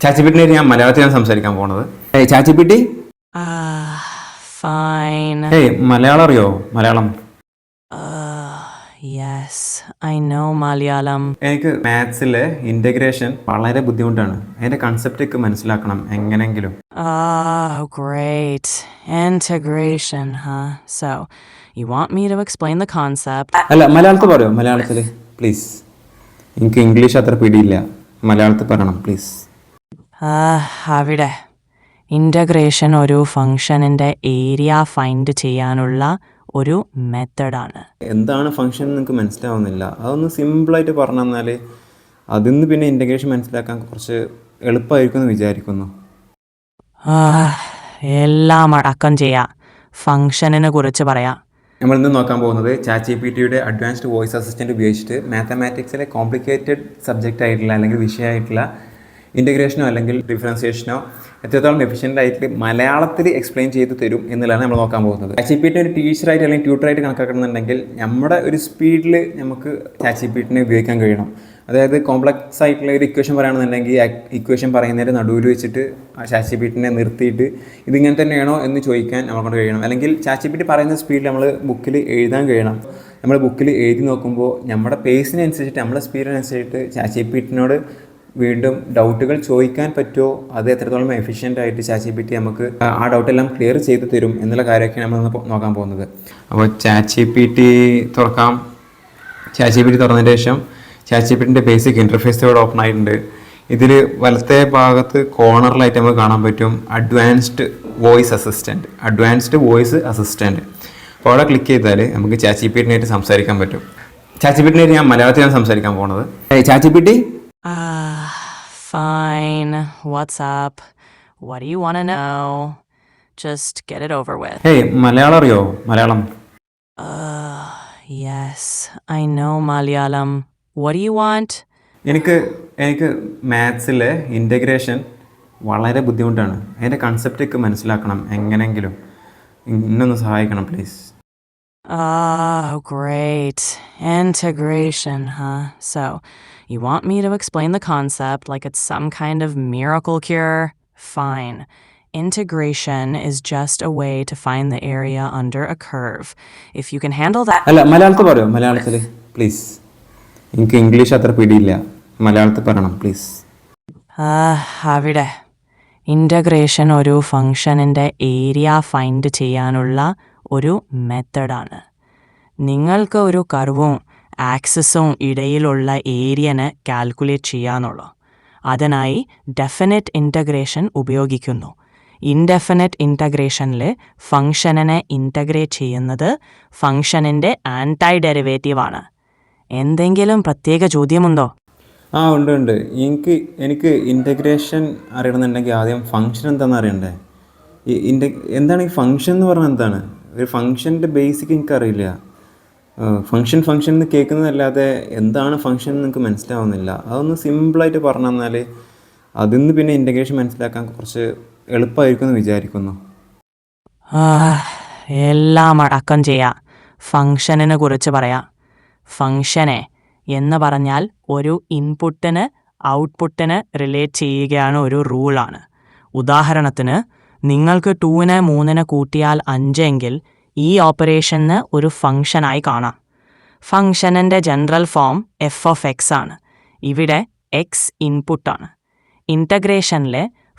ചാച്ചിപ്പിട്ടിനെ ഞാൻ മലയാളത്തിലാണ് സംസാരിക്കാൻ പോണത്. ചാച്ചിപ്പിട്ടി, Fine. മലയാളം അറിയോ? Malayalam Yes, I know Malayalam. എനിക്ക് മാത്സിലെ ഇൻ്റഗ്രേഷൻ വളരെ ബുദ്ധിമുട്ടാണ്. അതിൻ്റെ കൺസെപ്റ്റ് മനസ്സിലാക്കണം എങ്ങനെങ്കിലും. Great. Integration, huh? So, you want me to explain the concept? അല്ല, മലയാളത്തിൽ പറയോ? മലയാളത്തിൽ പ്ലീസ്. എനിക്ക് ഇംഗ്ലീഷ് അത്ര പിടിയില്ല. മലയാളത്തിൽ പറയണം പ്ലീസ്. അവിടെ ഇൻ്റഗ്രേഷൻ ഒരു ഫംഗ്ഷനിൻ്റെ ഏരിയ ഫൈൻഡ് ചെയ്യാനുള്ള ഒരു മെത്തഡാണ്. എന്താണ് ഫംഗ്ഷൻ നിങ്ങൾക്ക് മനസ്സിലാവുന്നില്ല. അതൊന്ന് സിമ്പിളായിട്ട് പറഞ്ഞു തന്നാൽ അതിൽ നിന്ന് പിന്നെ ഇൻ്റഗ്രേഷൻ മനസ്സിലാക്കാൻ കുറച്ച് എളുപ്പമായിരിക്കും എന്ന് വിചാരിക്കുന്നു. എല്ലാം അടക്കം ചെയ്യാം. ഫംഗ്ഷനിനെ കുറിച്ച് പറയാം. നമ്മളിന്ന് നോക്കാൻ പോകുന്നത് ചാറ്റ്ജിപിടിയുടെ അഡ്വാൻസ്ഡ് വോയിസ് അസിസ്റ്റൻറ്റ് ഉപയോഗിച്ചിട്ട് മാത്തമാറ്റിക്സിലെ കോംപ്ലിക്കേറ്റഡ് സബ്ജക്റ്റ് ആയിട്ടുള്ള അല്ലെങ്കിൽ വിഷയമായിട്ടുള്ള ഇൻ്റഗ്രേഷനോ അല്ലെങ്കിൽ ഡിഫറൻസിയേഷനോ എത്രത്തോളം എഫിഷ്യൻ്റ് ആയിട്ട് മലയാളത്തിൽ എക്സ്പ്ലെയിൻ ചെയ്ത് തരും എന്നുള്ളതാണ് നമ്മൾ നോക്കാൻ പോകുന്നത്. ചാറ്റ്ജിപിടി ഒരു ടീച്ചറായിട്ട് അല്ലെങ്കിൽ ട്യൂട്ടറായിട്ട് കണക്കാക്കണമെന്നുണ്ടെങ്കിൽ നമ്മുടെ ഒരു സ്പീഡിൽ നമുക്ക് ചാറ്റ്ജിപിടിനെ ഉപയോഗിക്കാൻ കഴിയണം. അതായത് കോംപ്ലക്സ് ആയിട്ടുള്ള ഒരു ഇക്വേഷൻ പറയുകയാണെന്നുണ്ടെങ്കിൽ ഇക്വേഷൻ പറയുന്നതിൻ്റെ നടുവിൽ വെച്ചിട്ട് ആ ചാറ്റ്ജിപിടിനെ നിർത്തിയിട്ട് ഇതിങ്ങനെ തന്നെയാണോ എന്ന് ചോദിക്കാൻ നമ്മളെ കൊണ്ട് കഴിയണം. അല്ലെങ്കിൽ ചാറ്റ്ജിപിടി പറയുന്ന സ്പീഡിൽ നമ്മൾ ബുക്കിൽ എഴുതാൻ കഴിയണം. നമ്മൾ ബുക്കിൽ എഴുതി നോക്കുമ്പോൾ നമ്മുടെ പേസിനനുസരിച്ചിട്ട് നമ്മുടെ സ്പീഡിനനുസരിച്ചിട്ട് ചാറ്റ്ജിപിടിനോട് വീണ്ടും ഡൗട്ടുകൾ ചോദിക്കാൻ പറ്റുമോ, അത് എത്രത്തോളം എഫിഷ്യൻ്റ് ആയിട്ട് ചാറ്റ്ജിപിടി നമുക്ക് ആ ഡൗട്ടെല്ലാം ക്ലിയർ ചെയ്ത് തരും എന്നുള്ള കാര്യമൊക്കെയാണ് നമ്മൾ നോക്കാൻ പോകുന്നത്. അപ്പോൾ ചാറ്റ്ജിപിടി തുറക്കാം. ചാറ്റ്ജിപിടി തുറന്നതിന് ശേഷം ചാറ്റ്ജിപിടിൻ്റെ ബേസിക് ഇൻ്റർഫേസ് ഇവിടെ ഓപ്പൺ ആയിട്ടുണ്ട്. ഇതിൽ വലത്തെ ഭാഗത്ത് കോർണറിലായിട്ട് നമുക്ക് കാണാൻ പറ്റും അഡ്വാൻസ്ഡ് വോയിസ് അസിസ്റ്റൻറ്റ്. അപ്പോൾ അവിടെ ക്ലിക്ക് ചെയ്താൽ നമുക്ക് ചാറ്റ്ജിപിടിനായിട്ട് സംസാരിക്കാൻ പറ്റും. ചാറ്റ്ജിപിടിനായിട്ട് ഞാൻ മലയാളത്തിലാണ് സംസാരിക്കാൻ പോകുന്നത്. ChatGPT, Fine. What's up? What do you want to know? Just get it over with. Malayalam അറിയോ? Malayalam Yes, I know Malayalam. What do you want? എനിക്ക് മാത്സിലെ ഇൻ്റഗ്രേഷൻ വളരെ ബുദ്ധിമുട്ടാണ്. അതിൻ്റെ കൺസെപ്റ്റ് മനസ്സിലാക്കണം എങ്ങനെയെങ്കിലും. ഇന്നൊന്ന് സഹായിക്കണം please. Great. Integration, huh? So, you want me to explain the concept like it's some kind of miracle cure? Fine. Integration is just a way to find the area under a curve. If you can handle that... അല്ല, മലയാളത്തിൽ പറയോ? മലയാളത്തിൽ please. എനിക്ക് English അത്ര പിടിയില്ല. മലയാളത്തിൽ പറയണം please. അവിടെ ഇൻ്റഗ്രേഷൻ ഒരു ഫംഗ്ഷനിൻ്റെ ഏരിയ ഫൈൻഡ് ചെയ്യാനുള്ള ഒരു മെത്തഡാണ്. നിങ്ങൾക്ക് ഒരു കർവും ആക്സിസും ഇടയിലുള്ള ഏരിയനെ കാൽക്കുലേറ്റ് ചെയ്യാന്നുള്ളൂ. അതിനായി ഡെഫിനിറ്റ് ഇൻ്റഗ്രേഷൻ ഉപയോഗിക്കുന്നു. ഇൻഡെഫിനിറ്റ് ഇൻ്റഗ്രേഷനിൽ ഫംഗ്ഷനെ ഇൻ്റഗ്രേറ്റ് ചെയ്യുന്നത് ഫംഗ്ഷനിൻ്റെ ആൻറ്റൈ ഡെറിവേറ്റീവാണ്. എന്തെങ്കിലും പ്രത്യേക ചോദ്യമുണ്ടോ? ഉണ്ട്. എനിക്ക് ഇൻ്റഗ്രേഷൻ അറിയണമെന്നുണ്ടെങ്കിൽ ആദ്യം ഫംഗ്ഷൻ എന്താണെന്ന് അറിയണ്ടേ? എന്താണ് ഈ ഫംഗ്ഷൻ എന്ന് പറഞ്ഞാൽ എന്താണ്? ഒരു ഫംഗ്ഷൻ്റെ ബേസിക് എനിക്കറിയില്ല. ഫംഗ്ഷൻ എന്ന് കേൾക്കുന്നതല്ലാതെ എന്താണ് ഫംഗ്ഷൻ എന്ന് നിങ്ങൾക്ക് മനസ്സിലാവുന്നില്ല. അതൊന്ന് സിമ്പിളായിട്ട് പറഞ്ഞു തന്നാൽ അതിൽ നിന്ന് പിന്നെ ഇൻ്റഗ്രേഷൻ മനസ്സിലാക്കാൻ കുറച്ച് എളുപ്പമായിരിക്കും എന്ന് വിചാരിക്കുന്നു. എല്ലാം അടക്കം ചെയ്യാം. ഫംഗ്ഷനിനെ കുറിച്ച് പറയാം. ഫംഗ്ഷനെ എന്ന് പറഞ്ഞാൽ ഒരു ഇൻപുട്ടിന് ഔട്ട്പുട്ടിന് റിലേറ്റ് ചെയ്യുകയാണ് ഒരു റൂളാണ്. ഉദാഹരണത്തിന് നിങ്ങൾക്ക് 2നെ 3നെ കൂട്ടിയാൽ 5 എങ്കിൽ ഈ ഓപ്പറേഷന് ഒരു ഫംഗ്ഷനായി കാണാം. ഫംഗ്ഷനിൻ്റെ ജനറൽ ഫോം f(x) ആണ്. ഇവിടെ x ഇൻപുട്ടാണ്. ഇൻ്റഗ്രേഷനിൽ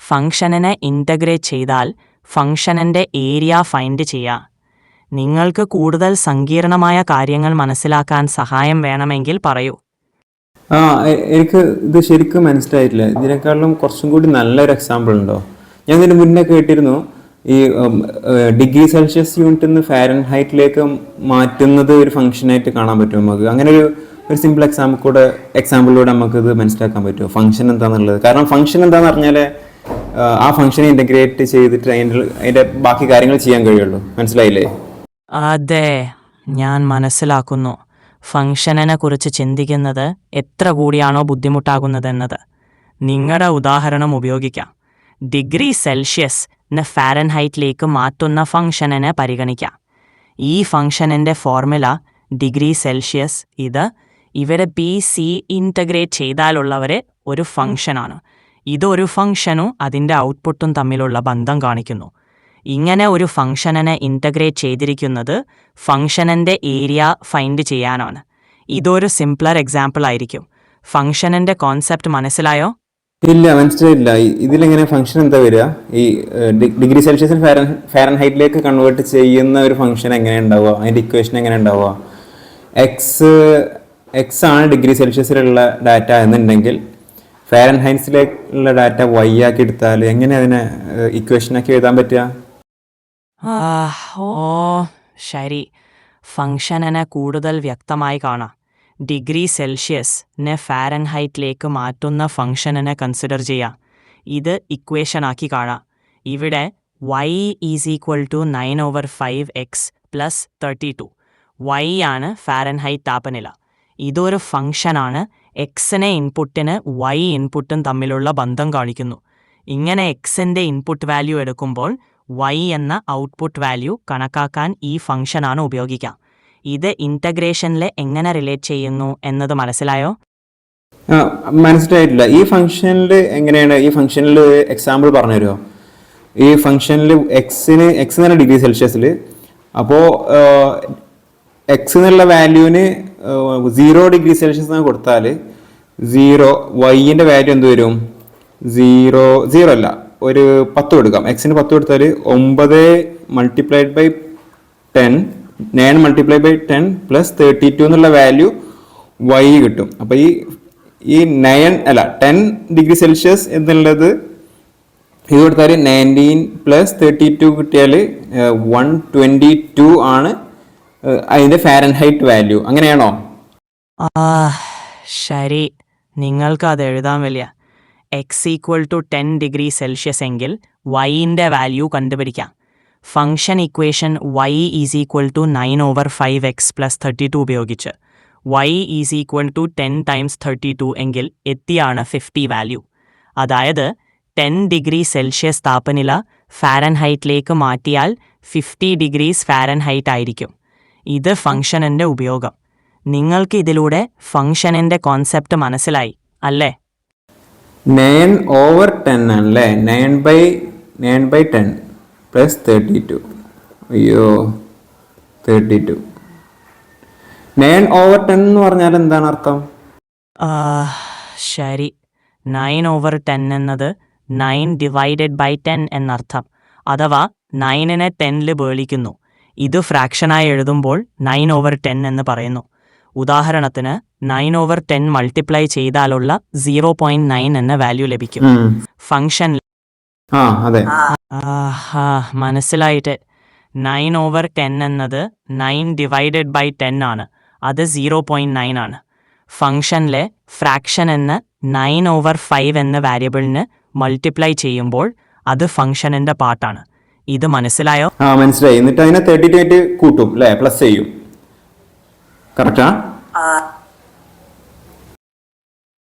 ഫംഗ്ഷനെ ഇൻ്റഗ്രേറ്റ് ചെയ്താൽ ഫംഗ്ഷനിൻ്റെ ഏരിയ ഫൈൻഡ് ചെയ്യാം. നിങ്ങൾക്ക് കൂടുതൽ സങ്കീർണമായ കാര്യങ്ങൾ മനസ്സിലാക്കാൻ സഹായം വേണമെങ്കിൽ പറയൂ. എനിക്ക് ഇത് ശരിക്കും മനസ്സിലായിട്ടില്ല. ഇതിനേക്കാളും കുറച്ചും കൂടി നല്ലൊരു എക്സാമ്പിൾ ഉണ്ടോ? ഞാൻ ഇതിന് മുന്നേ കേട്ടിരുന്നു ഈ ഡിഗ്രി സെൽഷ്യസ് യൂണിറ്റിൽ നിന്ന് ഫാരൻഹൈറ്റിലേക്ക് മാറ്റുന്നത് ഒരു ഫംഗ്ഷനായിട്ട് കാണാൻ പറ്റും നമുക്ക്. അങ്ങനെ ഒരു സിമ്പിൾ എക്സാമ്പിളിലൂടെ നമുക്ക് ഇത് മനസ്സിലാക്കാൻ പറ്റുമോ ഫംഗ്ഷൻ എന്താണെന്നുള്ളത്? കാരണം ഫംഗ്ഷൻ എന്താണെന്ന് പറഞ്ഞാൽ ആ ഫംഗ്ഷനെ ഇൻ്റഗ്രേറ്റ് ചെയ്തിട്ട് അതിൻ്റെ ബാക്കി കാര്യങ്ങൾ ചെയ്യാൻ കഴിയുള്ളൂ. മനസ്സിലായില്ലേ? അതെ, ഞാൻ മനസ്സിലാക്കുന്നു. ഫംഗ്ഷനെ കുറിച്ച് ചിന്തിക്കുന്നത് എത്ര കൂടിയാണോ ബുദ്ധിമുട്ടാകുന്നതെന്നത്. നിങ്ങളുടെ ഉദാഹരണം ഉപയോഗിക്കാം. ഡിഗ്രി സെൽഷ്യസ് ഫാരൻഹൈറ്റിലേക്ക് മാറ്റുന്ന ഫംഗ്ഷനെ പരിഗണിക്കാം. ഈ ഫംഗ്ഷനിൻ്റെ ഫോർമുല ഡിഗ്രി സെൽഷ്യസ്. ഇവിടെ BC ഇൻ്റഗ്രേറ്റ് ചെയ്താലുള്ളവരെ ഒരു ഫംഗ്ഷനാണ്. ഇതൊരു ഫംഗ്ഷനും അതിൻ്റെ ഔട്ട്പുട്ടും തമ്മിലുള്ള ബന്ധം കാണിക്കുന്നു. ഇങ്ങനെ ഒരു ഫംഗ്ഷനെ ഇൻ്റഗ്രേറ്റ് ചെയ്തിരിക്കുന്നത് ഫംഗ്ഷനൻ്റെ ഏരിയ ഫൈൻഡ് ചെയ്യാനാണ്. ഇതൊരു സിംപ്ലർ എക്സാമ്പിൾ ആയിരിക്കും. ഫംഗ്ഷനൻ്റെ കോൺസെപ്റ്റ് മനസ്സിലായോ? ഇല്ല, മനസ്സിലായില്ല. ഇതിലെങ്ങനെ ഫംഗ്ഷൻ എന്താ വരിക? ഈ ഡിഗ്രി സെൽഷ്യസിൽ ഫാരൻഹൈറ്റിലേക്ക് കൺവേർട്ട് ചെയ്യുന്ന ഒരു ഫംഗ്ഷൻ എങ്ങനെ ഉണ്ടാവുക? അതിൻ്റെ ഇക്വേഷൻ എങ്ങനെ ഉണ്ടാവുക? എക്സ് ആണ് ഡിഗ്രി സെൽഷ്യസിലുള്ള ഡാറ്റ എന്നുണ്ടെങ്കിൽ ഫാരൻഹൈറ്റ്സിലേക്കുള്ള ഡാറ്റ വൈ ആക്കി എടുത്താൽ എങ്ങനെ അതിനെ ഇക്വേഷനാക്കി എഴുതാൻ പറ്റുക? ശരി, ഫംഗ്ഷനെ കൂടുതൽ വ്യക്തമായി കാണാം. ഡിഗ്രി സെൽഷ്യസിനെ ഫാരൻഹൈറ്റിലേക്ക് മാറ്റുന്ന ഫംഗ്ഷനെ കൺസിഡർ ചെയ്യാം. ഇത് ഇക്വേഷനാക്കി കാണാം. ഇവിടെ y = 9/5x + 32. y ആണ് ഫാരൻഹൈറ്റ് താപനില. ഇതൊരു ഫംഗ്ഷനാണ്. എക്സിനെ ഇൻപുട്ടിന് y ഇൻപുട്ടും തമ്മിലുള്ള ബന്ധം കാണിക്കുന്നു. ഇങ്ങനെ എക്സിൻ്റെ ഇൻപുട്ട് വാല്യൂ എടുക്കുമ്പോൾ y എന്ന ഔട്ട്പുട്ട് വാല്യൂ കണക്കാക്കാൻ ഈ ഫംഗ്ഷനാണ് ഉപയോഗിക്കാം. ഇത് ഇൻ്റഗ്രേഷനിൽ എങ്ങനെ റിലേറ്റ് ചെയ്യുന്നു എന്നത് മനസ്സിലായോ? മനസ്സിലായിട്ടില്ല. ഈ ഫംഗ്ഷനിൽ എങ്ങനെയാണ്? ഈ ഫംഗ്ഷനിൽ എക്സാമ്പിൾ പറഞ്ഞു തരുമോ? ഈ ഫംഗ്ഷനിൽ എക്സ് എന്ന് ഡിഗ്രി സെൽഷ്യസിൽ, അപ്പോൾ എക്സ് എന്നുള്ള വാല്യൂവിന് 0 ഡിഗ്രി സെൽഷ്യസ് എന്ന് കൊടുത്താൽ 0 വൈൻ്റെ വാല്യൂ എന്ത് വരും? 0 അല്ല, ഒരു 10 കൊടുക്കാം. എക്സിന് 10 കൊടുത്താൽ 9 × 10 9 × 10 + 32 എന്നുള്ള വാല്യൂ വൈ കിട്ടും. അപ്പോൾ ഈ 10 ഡിഗ്രി സെൽഷ്യസ് എന്നുള്ളത് ഇത് കൊടുത്താൽ 19 + 32 കിട്ടിയാൽ 122 ആണ് അതിൻ്റെ ഫാരൻഹൈറ്റ് വാല്യൂ. അങ്ങനെയാണോ? ശരി, നിങ്ങൾക്ക് അത് എഴുതാൻ വലിയ x = 10 ഡിഗ്രി സെൽഷ്യസ് എങ്കിൽ വൈൻ്റെ വാല്യൂ കണ്ടുപിടിക്കാം. ഫംഗ്ഷൻ ഇക്വേഷൻ y = 9/5x + 32 ഉപയോഗിച്ച് y = 10 × 32 എങ്കിൽ എത്തിയാണ് 50 വാല്യൂ. അതായത് 10 ഡിഗ്രി സെൽഷ്യസ് താപനില ഫാരൻഹൈറ്റിലേക്ക് മാറ്റിയാൽ 50 ഡിഗ്രീസ് ഫാരൻഹൈറ്റ് ആയിരിക്കും. ഇത് ഫംഗ്ഷനൻ്റെ ഉപയോഗം. നിങ്ങൾക്ക് ഇതിലൂടെ ഫംഗ്ഷനൻ്റെ കോൺസെപ്റ്റ് മനസ്സിലായി അല്ലേ? 9/10 ആണല്ലേ? 9/10 + 32. അയ്യോ, 32. 9/10 എന്ന് പറഞ്ഞാൽ എന്താണ് അർത്ഥം? ശരി, 9/10 എന്നത് 9/10 എന്നർത്ഥം. അഥവാ 9നെ 10ൽ ബേളിക്കുന്നു. ഇത് ഫ്രാക്ഷനായി എഴുതുമ്പോൾ 9/10 എന്ന് പറയുന്നു. ഉദാഹരണത്തിന് 9/10 മൾട്ടിപ്ലൈ ചെയ്താലുള്ള 0.9 എന്ന വാല്യൂ ലഭിക്കും. ഫംഗ്ഷൻ മനസ്സിലായിട്ട് 9/10 എന്നത് 9/10 ആണ്. അത് 0.9 ആണ്. ഫംഗ്ഷനിലെ ഫ്രാക്ഷൻ എന്ന 9/5 എന്ന വാരിയബിളിന് മൾട്ടിപ്ലൈ ചെയ്യുമ്പോൾ അത് ഫംഗ്ഷനിൻ്റെ പാർട്ടാണ്. ഇത് മനസ്സിലായോ? മനസ്സിലായി. എന്നിട്ട് അതിനെ 32 ആയിട്ട് കൂട്ടും അല്ലേ? പ്ലസ് ചെയ്യും. കറക്റ്റാ?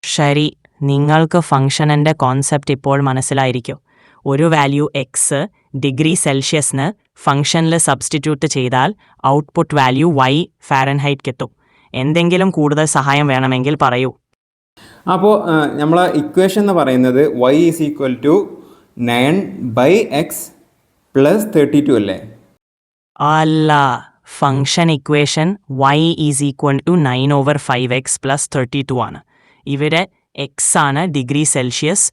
ശരി, നിങ്ങൾക്ക് ഫംഗ്ഷനൻ്റെ കോൺസെപ്റ്റ് ഇപ്പോൾ മനസ്സിലായിരിക്കും. ഒരു വാല്യൂ എക്സ് ഡിഗ്രി സെൽഷ്യസിന് ഫംഗ്ഷനിൽ സബ്സ്റ്റിറ്റ്യൂട്ട് ചെയ്താൽ ഔട്ട്പുട്ട് വാല്യൂ y ഫാരൻഹൈറ്റ് കിട്ടും. എന്തെങ്കിലും കൂടുതൽ സഹായം വേണമെങ്കിൽ പറയൂ. അപ്പോൾ നമ്മളെ ഇക്വേഷൻ എന്ന് പറയുന്നത് y = 9/x + 32 അല്ലേ? അല്ല, ഫംഗ്ഷൻ ഇക്വേഷൻ y = 9/5x + 32 ആണ്. ഇവിടെ എക്സ് ആണ് ഡിഗ്രി സെൽഷ്യസ്,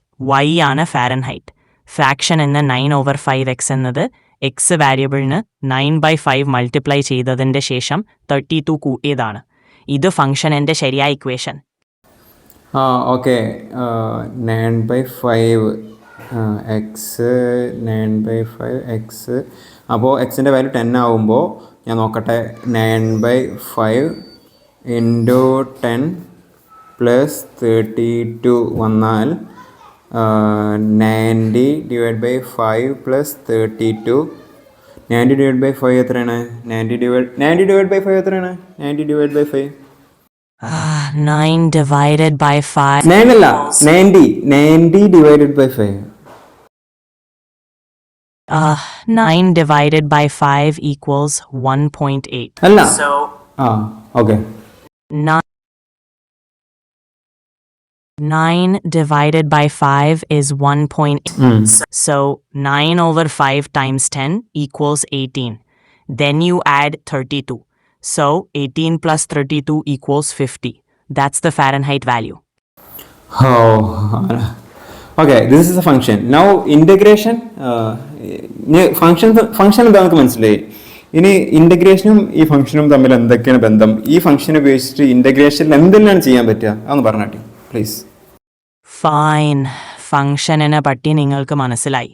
y ആണ് ഫാരൻഹൈറ്റ്. ഫ്രാക്ഷൻ എന്ന 9/5x എന്നത് എക്സ് വാരിയബിളിന് 9/5 മൾട്ടിപ്ലൈ ചെയ്തതിൻ്റെ ശേഷം 32 കൂട്ടിയതാണ്. ഇത് ഫംഗ്ഷനൻ്റെ ശരിയായ ഇക്വേഷൻ. ഓക്കെ. 9/5 എക്സ് 9/5 അപ്പോൾ എക്സിൻ്റെ വാല്യൂ 10 ആവുമ്പോൾ ഞാൻ നോക്കട്ടെ. 9/5 × 10 + 32 വന്നാൽ 90/5 + 32. 90/5 എത്രയാണ്? 90/5 എത്രയാണ്? 90/5 9/5 9 അല്ല, 90/5 9/5 = 1.8. അല്ല. So okay. 9 divided by 5 is 1.8. So 9 over 5 times 10 equals 18. Then you add 32. So 18 plus 32 equals 50. That's the Fahrenheit value. Oh, okay. This is a function. Now integration. Function എന്താണെന്ന് മനസ്സിലായി. ഇനി ഇൻ്റഗ്രേഷനും ഈ ഫംഗ്ഷനും തമ്മിൽ എന്തൊക്കെയാണ് ബന്ധം? ഈ ഫംഗ്ഷൻ ഉപയോഗിച്ചിട്ട് ഇൻ്റഗ്രേഷനിൽ എന്തെല്ലാം ചെയ്യാൻ പറ്റുക അതൊന്ന് പറഞ്ഞാട്ടെ പ്ലീസ്. ഫൈൻ. ഫംഗ്ഷനെ പറ്റി നിങ്ങൾക്ക് മനസ്സിലായി.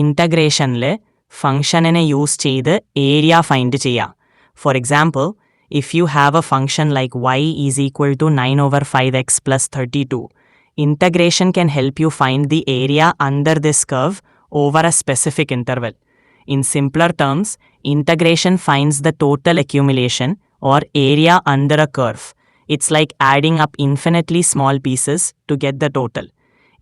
ഇൻ്റഗ്രേഷനിൽ ഫംഗ്ഷനെ യൂസ് ചെയ്ത് ഏരിയ ഫൈൻഡ് ചെയ്യാം. For example, if you have a function like y is equal to 9 over 5x plus 32, integration can help you find the area under this curve over a specific interval. In simpler terms, integration finds the total accumulation or area under a curve. It's like adding up infinitely small pieces to get the total.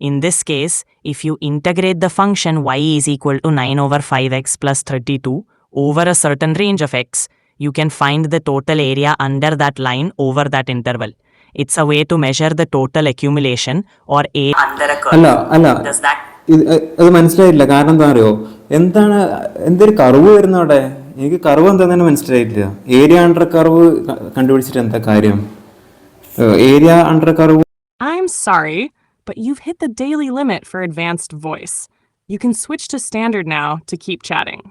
In this case, if you integrate the function y is equal to 9 over 5x plus 32 over a certain range of x, you can find the total area under that line over that interval. It's a way to measure the total accumulation or area under a curve. Does that? അത് മനസ്സിലായില്ല. കാരണം എന്താ അറിയോ, എന്തൊരു curve വരുന്ന അവിടെ? എനിക്ക് curve എന്താണെന്ന് മനസ്സിലായിട്ടില്ല. ഏരിയ അണ്ടർ കർവ് കണ്ടുപിടിച്ചിട്ട് എന്താ കാര്യം? Area under curve. I'm sorry, but you've hit the daily limit for advanced voice. You can switch to standard now to keep chatting.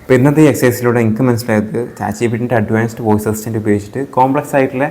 അപ്പോൾ ഇന്നത്തെ ഈ എക്സസൈസിലൂടെ എനിക്ക് മനസ്സിലായത് ചാറ്റ്ജിപിടിൻ്റെ അഡ്വാൻസ്ഡ് വോയിസ് അസിസ്റ്റൻറ്റ് ഉപയോഗിച്ചിട്ട് കോംപ്ലക്സ് ആയിട്ടുള്ള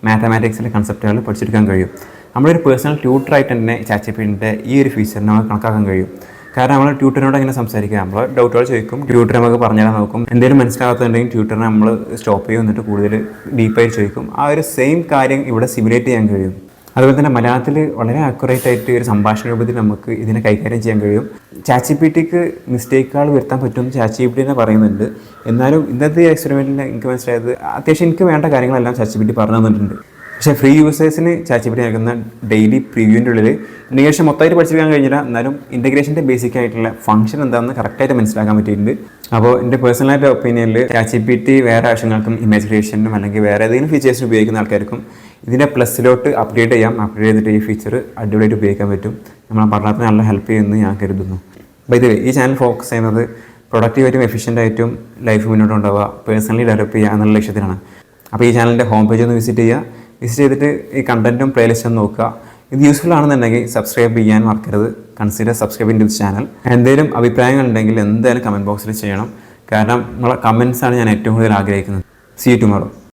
മാത്തമാറ്റിക്സിലെ കൺസെപ്റ്റുകൾ പഠിച്ചെടുക്കാൻ കഴിയും. നമ്മളൊരു പേഴ്സണൽ ട്യൂട്ടറായിട്ട് തന്നെ ചാറ്റ്ജിപിടിൻ്റെ ഈ ഒരു ഫീച്ചറിനെ നമുക്ക് കണക്കാക്കാൻ കഴിയും. കാരണം നമ്മൾ ട്യൂട്ടറിനോട് എങ്ങനെ സംസാരിക്കുക, നമ്മൾ ഡൗട്ടുകൾ ചോദിക്കും, ട്യൂട്ടർ നമുക്ക് പറഞ്ഞുതരാൻ നോക്കും. എന്തെങ്കിലും മനസ്സിലാകാത്തുണ്ടെങ്കിൽ ട്യൂട്ടറിനെ നമ്മൾ സ്റ്റോപ്പ് ചെയ്യും, എന്നിട്ട് കൂടുതൽ ഡീപ്പായി ചോദിക്കും. ആ ഒരു സെയിം കാര്യം ഇവിടെ സിമുലേറ്റ് ചെയ്യാൻ കഴിയും. അതുപോലെ തന്നെ മലയാളത്തിൽ വളരെ അക്യുറേറ്റ് ആയിട്ട് ഒരു സംഭാഷണ രൂപത്തിൽ നമുക്ക് ഇതിനെ കൈകാര്യം ചെയ്യാൻ കഴിയും. ചാറ്റ്ജിപിടിക്ക് മിസ്റ്റേക്കുകൾ വരുത്താൻ പറ്റുമെന്ന് ചാറ്റ്ജിപിടി തന്നെ പറയുന്നുണ്ട്. എന്നാലും ഇന്നത്തെ എക്സ്പെരിമെൻറ്റിൽ എനിക്ക് മനസ്സിലായത് അത്യാവശ്യം എനിക്ക് വേണ്ട കാര്യങ്ങളെല്ലാം ചാറ്റ്ജിപിടി പറഞ്ഞു തന്നിട്ടുണ്ട്. പക്ഷേ ഫ്രീ യൂസേഴ്സിന് ചാറ്റ്ജിപിടി നൽകുന്ന ഡെയിലി പ്രിവ്യൂവിൻ്റെ ഉള്ളിൽ ഇൻ്റഗ്രേഷൻ മൊത്തമായിട്ട് പഠിച്ചെടുക്കാൻ കഴിഞ്ഞില്ല, എന്നാലും ഇൻ്റഗ്രേഷൻ്റെ ബേസിക് ആയിട്ടുള്ള ഫംഗ്ഷൻ എന്താണെന്ന് കറക്റ്റായിട്ട് മനസ്സിലാക്കാൻ പറ്റിയിട്ടുണ്ട്. അപ്പോൾ എൻ്റെ പേഴ്സണലായിട്ട് ഒപ്പീനിയനിൽ ചാറ്റ്ജിപിടി വേറെ ആവശ്യങ്ങൾക്കും ഇമേജ് ക്രിയേഷനും അല്ലെങ്കിൽ വേറെ ഏതെങ്കിലും ഫീച്ചേഴ്സിന് ഉപയോഗിക്കുന്ന ആൾക്കാർക്കും ഇതിനെ പ്ലസ്സിലോട്ട് അപ്ഗ്രേഡ് ചെയ്യാം. അപ്ഗ്രേഡ് ചെയ്തിട്ട് ഈ ഫീച്ചർ അടിപൊളിയായിട്ട് ഉപയോഗിക്കാൻ പറ്റും. നമ്മളെ പഠനത്തിന് നല്ല ഹെൽപ്പ് ചെയ്യുമെന്ന് ഞാൻ കരുതുന്നു. ബൈ ദ വേ, ഈ ചാനൽ ഫോക്കസ് ചെയ്യുന്നത് പ്രൊഡക്റ്റീവായിട്ടും എഫിഷ്യൻ്റായിട്ടും ലൈഫ് മുന്നോട്ട് കൊണ്ടുപോകുക, പേഴ്സണലി ഡെവലപ്പ് ചെയ്യുക എന്നുള്ള ലക്ഷ്യത്തിലാണ്. അപ്പോൾ ഈ ചാനലിൻ്റെ ഹോം പേജ് ഒന്ന് വിസിറ്റ് ചെയ്യുക. വിസിറ്റ് ചെയ്തിട്ട് ഈ കണ്ടൻറ്റും പ്ലേലിസ്റ്റും നോക്കുക. ഇത് യൂസ്ഫുൾ ആണെന്നുണ്ടെങ്കിൽ സബ്സ്ക്രൈബ് ചെയ്യാൻ മറക്കരുത്. Consider subscribing to this channel. എന്തെങ്കിലും അഭിപ്രായങ്ങളുണ്ടെങ്കിൽ എന്തായാലും കമൻറ്റ് ബോക്സിൽ ചെയ്യണം. കാരണം നിങ്ങളെ കമൻസാണ് ഞാൻ ഏറ്റവും കൂടുതൽ ആഗ്രഹിക്കുന്നത്. See you tomorrow.